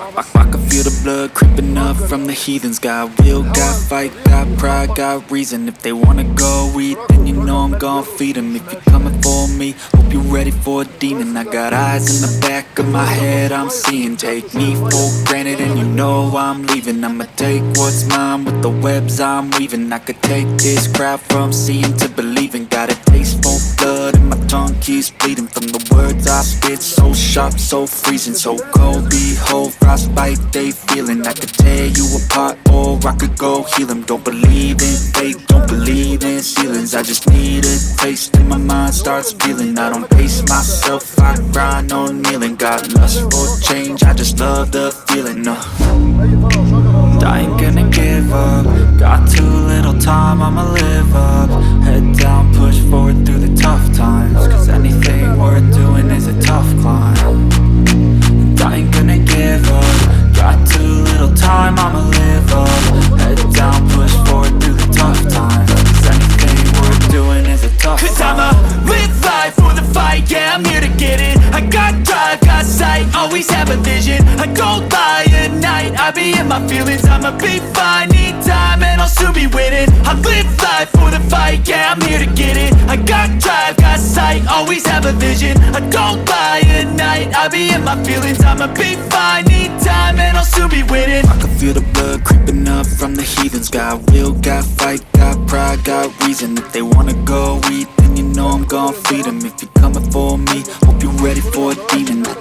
I can feel the blood creeping up from the heathens. Got will, got fight, got pride, got reason. If they wanna go eat, then you know I'm gon' feed them. If you're coming for me, hope you're ready for a demon. I got eyes in the back of my head, I'm seeing. Take me for granted and you know I'm leaving. I'ma take what's mine with the webs I'm weaving. I could take this crowd from seeing to believing. Got a taste for blood and my tongue keeps bleeding from the words I spit. So sharp, so freezing, so cold. Behold, frostbite they feeling. I could tear you apart or I could go heal them. Don't believe in fate, don't believe in ceilings. I just need a taste and my mind starts feeling. I don't pace myself, I grind on kneeling. Got lust for change, I just love the feeling. I ain't gonna give up. Got too little time, I'ma live up. Head down, push forward through the tough times. Cause anything worth doing is a tough climb. And I ain't gonna give up. Got too little time, I'ma live up. Head down, push forward through the tough times. Cause anything worth doing is a tough climb. Cause I'ma live life for the fight, yeah, I'm here to get it. I got drive, got sight, always have a vision. I don't lie at night, I be in my feelings. I'ma be fine, need time and I'll soon be winning. I live life for the fight, yeah, I'm here to get it. I got drive, got sight, always have a vision. I don't lie at night, I be in my feelings. I'ma be fine, need time and I'll soon be winning. I can feel the blood creeping up from the heathens. Got will, got fight, got pride, got reason. If they wanna go eat, then you know I'm gon' feed them. If you're coming for me, hope you're ready for a demon. I